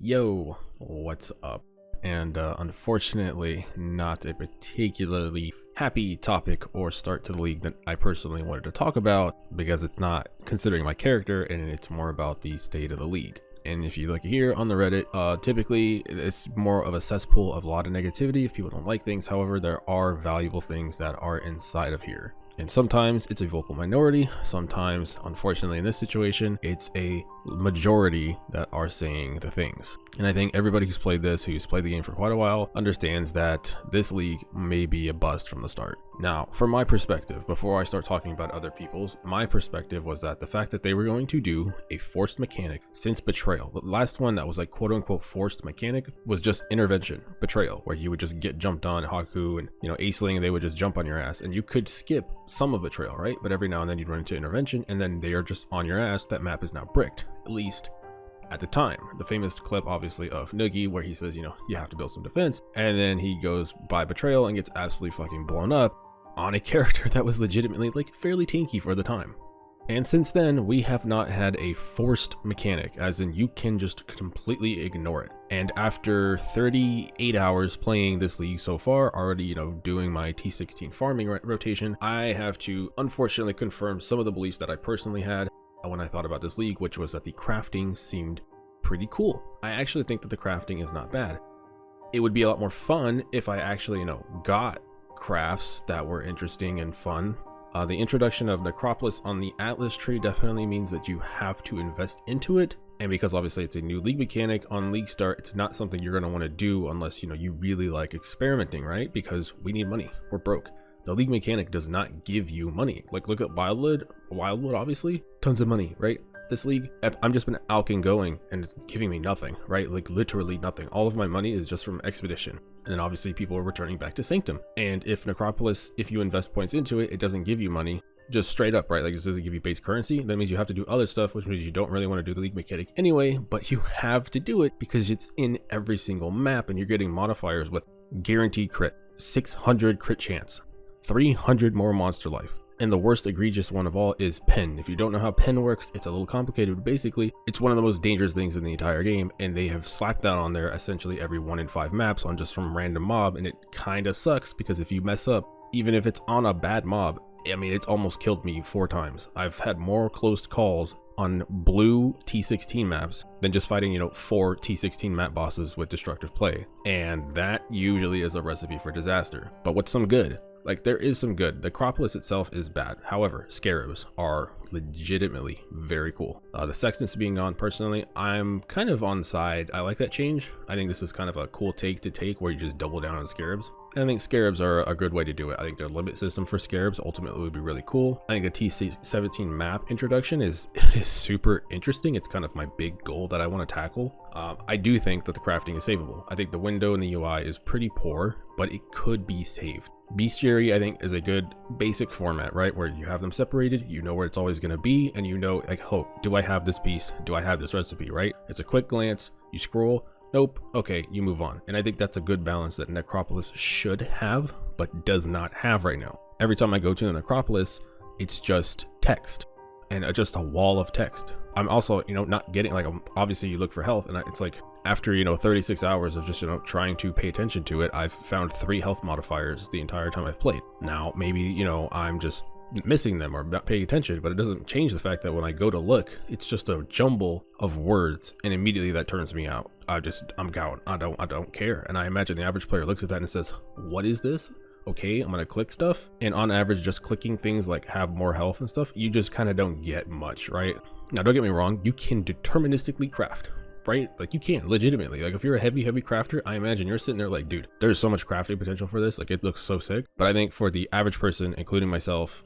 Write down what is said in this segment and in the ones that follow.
Yo, what's up? And unfortunately, not a particularly happy topic or start to the league that I personally wanted to talk about because it's not considering my character and it's more about the state of the league. And if you look here on the Reddit, typically it's more of a cesspool of a lot of negativity if people don't like things. However, there are valuable things that are inside of here. And sometimes it's a vocal minority. Sometimes, unfortunately, in this situation, it's a majority that are saying the things. And I think everybody who's played the game for quite a while, understands that this league may be a bust from the start. Now, from my perspective, before I start talking about other people's, my perspective was that the fact that they were going to do a forced mechanic since Betrayal, the last one that was like quote unquote forced mechanic was just intervention, Betrayal, where you would just get jumped on Haku and, Aceling, and they would just jump on your ass and you could skip some of Betrayal, right? But every now and then you'd run into intervention and then they are just on your ass. That map is now bricked, at least at the time. The famous clip obviously of Noogie where he says, you have to build some defense, and then he goes by Betrayal and gets absolutely fucking blown up on a character that was legitimately like fairly tanky for the time. And since then, we have not had a forced mechanic, as in you can just completely ignore it. And after 38 hours playing this league so far, already, doing my T16 farming rotation, I have to unfortunately confirm some of the beliefs that I personally had when I thought about this league, which was that the crafting seemed pretty cool. I actually think that the crafting is not bad. It would be a lot more fun if I actually, got crafts that were interesting and fun. The introduction of Necropolis on the Atlas tree definitely means that you have to invest into it. And because obviously it's a new league mechanic on League Start, it's not something you're going to want to do unless, you really like experimenting, right? Because we need money. We're broke. The league mechanic does not give you money. Like, look at Wildwood, obviously, tons of money, right? This league, I've just been alking going and it's giving me nothing, right? Like literally nothing. All of my money is just from Expedition. And then obviously people are returning back to Sanctum. And if Necropolis, if you invest points into it, it doesn't give you money, just straight up, right? Like, it doesn't give you base currency. That means you have to do other stuff, which means you don't really want to do the league mechanic anyway, but you have to do it because it's in every single map and you're getting modifiers with guaranteed crit, 600 crit chance, 300 more monster life. And the worst egregious one of all is pen. If you don't know how pen works, it's a little complicated, but basically it's one of the most dangerous things in the entire game, and they have slapped that on there essentially every 1 in 5 maps on just from random mob, and it kind of sucks because if you mess up, even if it's on a bad mob, it's almost killed me 4 times. I've had more close calls on blue T16 maps than just fighting, 4 T16 map bosses with destructive play, and that usually is a recipe for disaster. But what's some good? Like, there is some good. The Necropolis itself is bad. However, scarabs are legitimately very cool. The sextants being gone, personally, I'm kind of on side. I like that change. I think this is kind of a cool take where you just double down on scarabs. And I think scarabs are a good way to do it. I think their limit system for scarabs ultimately would be really cool. I think the T17 map introduction is super interesting. It's kind of my big goal that I want to tackle. I do think that the crafting is savable. I think the window in the UI is pretty poor, but it could be saved. Bestiary, I think, is a good basic format, right? Where you have them separated, you know where it's always going to be, and like, oh, do I have this piece? Do I have this recipe, right? It's a quick glance, you scroll, nope, okay, you move on. And I think that's a good balance that Necropolis should have, but does not have right now. Every time I go to the Necropolis, it's just text, and just a wall of text. I'm also, not getting, like, obviously you look for health, and it's like, after 36 hours of just trying to pay attention to it, I've found 3 health modifiers the entire time I've played. Now maybe I'm just missing them or not paying attention, but it doesn't change the fact that when I go to look, it's just a jumble of words, and immediately that turns me out. I'm going, I don't care. And I imagine the average player looks at that and says, what is this? Okay, I'm gonna click stuff, and on average, just clicking things like have more health and stuff, you just kind of don't get much, right? Now, don't get me wrong, you can deterministically craft, right? Like, you can legitimately, like, if you're a heavy crafter, I imagine you're sitting there like, dude, there's so much crafting potential for this. Like, it looks so sick. But I think for the average person, including myself,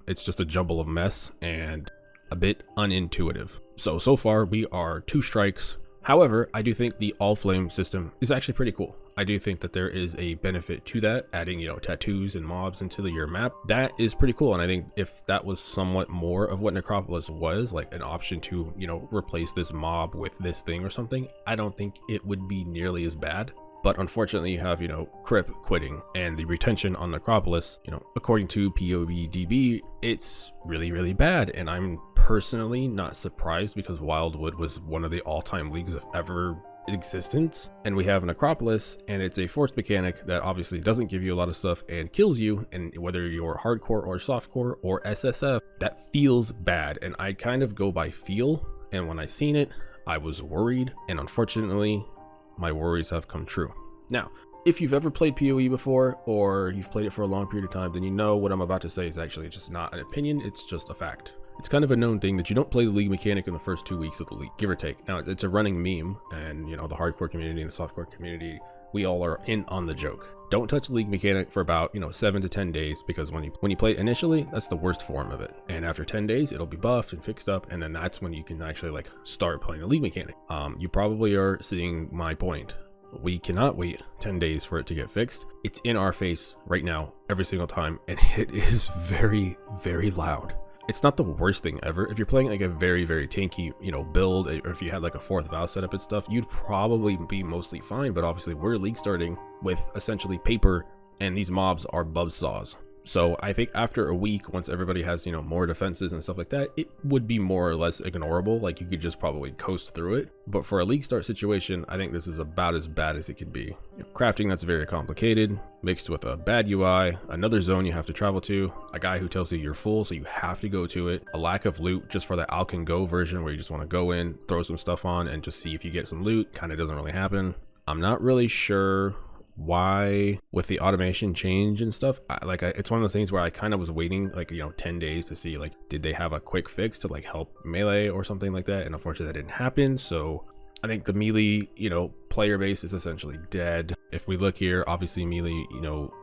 it's just a jumble of mess and a bit unintuitive. So far we are 2 strikes. However, I do think the all flame system is actually pretty cool. I do think that there is a benefit to that, adding, tattoos and mobs into your map. That is pretty cool. And I think if that was somewhat more of what Necropolis was, like an option to, replace this mob with this thing or something, I don't think it would be nearly as bad. But unfortunately, you have, Crip quitting, and the retention on Necropolis, according to POBDB, it's really, really bad. And I'm personally not surprised because Wildwood was one of the all-time leagues I've ever existence, and we have a Necropolis, and it's a force mechanic that obviously doesn't give you a lot of stuff and kills you, and whether you're hardcore or softcore or SSF, that feels bad. And I kind of go by feel, and when I seen it, I was worried, and unfortunately my worries have come true. Now, if you've ever played PoE before, or you've played it for a long period of time, then you know what I'm about to say is actually just not an opinion, it's just a fact. It's kind of a known thing that you don't play the league mechanic in the first 2 weeks of the league, give or take. Now, it's a running meme, and you know, the hardcore community and the softcore community, we all are in on the joke. Don't touch the league mechanic for about, 7 to 10 days, because when you play it initially, that's the worst form of it. And after 10 days, it'll be buffed and fixed up, and then that's when you can actually like start playing the league mechanic. You probably are seeing my point. We cannot wait 10 days for it to get fixed. It's in our face right now, every single time, and it is very, very loud. It's not the worst thing ever. If you're playing like a very, very tanky, build, or if you had like a 4th Vow setup and stuff, you'd probably be mostly fine. But obviously we're league starting with essentially paper, and these mobs are buzzsaws. So I think after a week, once everybody has, more defenses and stuff like that, it would be more or less ignorable. Like you could just probably coast through it. But for a league start situation, I think this is about as bad as it could be. Crafting that's very complicated, mixed with a bad UI, another zone you have to travel to, a guy who tells you you're full, so you have to go to it, a lack of loot just for the Alcan Go version where you just want to go in, throw some stuff on, and just see if you get some loot. Kind of doesn't really happen. I'm not really sure why with the automation change and stuff. It's one of those things where I kind of was waiting 10 days to see did they have a quick fix to help melee or something like that, and unfortunately that didn't happen. So I think the melee player base is essentially dead. If we look here, obviously melee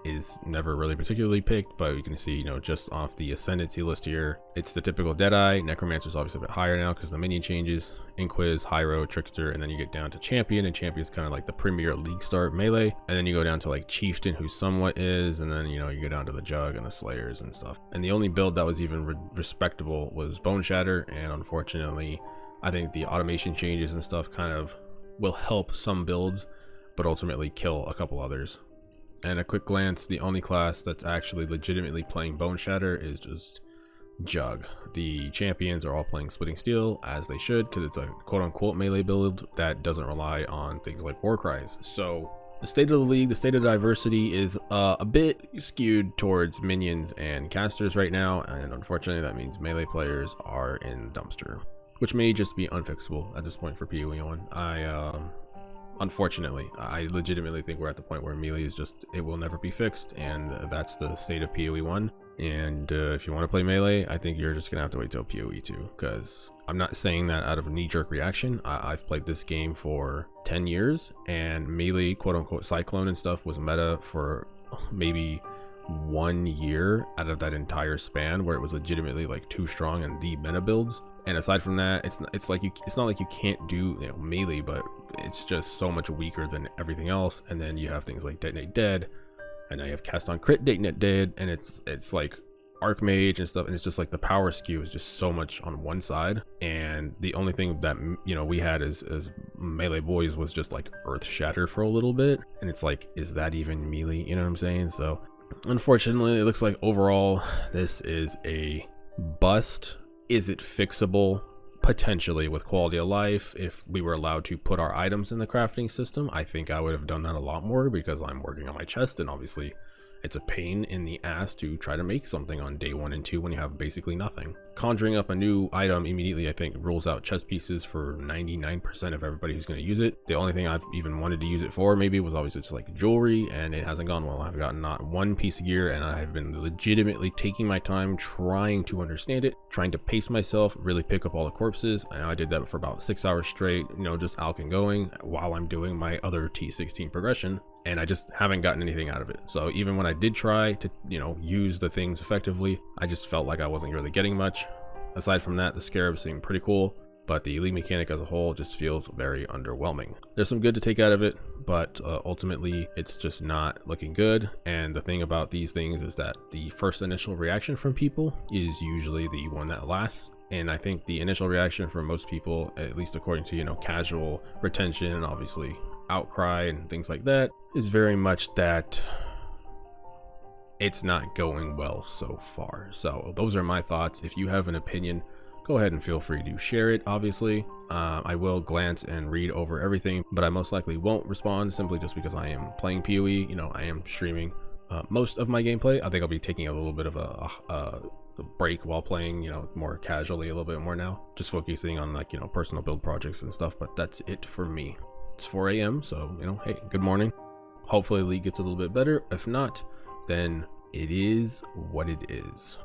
is never really particularly picked, but you can see just off the ascendancy list here, it's the typical Deadeye. Necromancer's obviously a bit higher now because the minion changes. Inquis, Hyro, Trickster, and then you get down to Champion, and Champion's kind of like the premier league start melee, and then you go down to Chieftain, who somewhat is, and then you go down to the Jug and the Slayers and stuff. And the only build that was even respectable was Bone Shatter, and unfortunately I think the automation changes and stuff kind of will help some builds, but ultimately kill a couple others. And a quick glance, the only class that's actually legitimately playing Bone Shatter is just Jug. The champions are all playing Splitting Steel, as they should, because it's a quote-unquote melee build that doesn't rely on things like war cries. So the state of the league, the state of diversity is a bit skewed towards minions and casters right now, and unfortunately that means melee players are in dumpster, which may just be unfixable at this point for PoE 1. Unfortunately, I legitimately think we're at the point where melee is just, it will never be fixed, and that's the state of PoE 1. And if you want to play melee, I think you're just gonna have to wait till PoE 2, because I'm not saying that out of a knee-jerk reaction. I've played this game for 10 years, and melee quote-unquote Cyclone and stuff was meta for maybe 1 year out of that entire span, where it was legitimately too strong and the meta builds. And aside from that, it's not like you can't do melee, but it's just so much weaker than everything else. And then you have things like Detonate Dead, and now you have Cast on Crit Detonate Dead, and it's like Archmage and stuff, and it's just the power skew is just so much on one side. And the only thing that we had as melee boys was just Earth Shatter for a little bit, and it's is that even melee? You know what I'm saying? So unfortunately, it looks like overall this is a bust. Is it fixable? Potentially, with quality of life. If we were allowed to put our items in the crafting system, I think I would have done that a lot more, because I'm working on my chest, and obviously it's a pain in the ass to try to make something on day 1 and 2 when you have basically nothing. Conjuring up a new item immediately, I think, rules out chest pieces for 99% of everybody who's going to use it. The only thing I've even wanted to use it for maybe was obviously just jewelry, and it hasn't gone well. I've gotten not one piece of gear, and I've been legitimately taking my time trying to understand it, trying to pace myself, really pick up all the corpses. And I did that for about 6 hours straight, just Alcan going while I'm doing my other T16 progression, and I just haven't gotten anything out of it. So even when I did try to use the things effectively, I just felt like I wasn't really getting much. Aside from that, the scarabs seem pretty cool, but the elite mechanic as a whole just feels very underwhelming. There's some good to take out of it, but ultimately it's just not looking good. And the thing about these things is that the first initial reaction from people is usually the one that lasts. And I think the initial reaction for most people, at least according to casual retention and obviously outcry and things like that, is very much that it's not going well so far. So those are my thoughts. If you have an opinion, go ahead and feel free to share it. Obviously, I will glance and read over everything, but I most likely won't respond simply just because I am playing PoE. You know, I am streaming most of my gameplay. I think I'll be taking a little bit of a break while playing, you know, more casually a little bit more now, just focusing on like, you know, personal build projects and stuff. But that's it for me. It's 4 a.m. so, you know, hey, good morning. Hopefully the league gets a little bit better. If not, then it is what it is.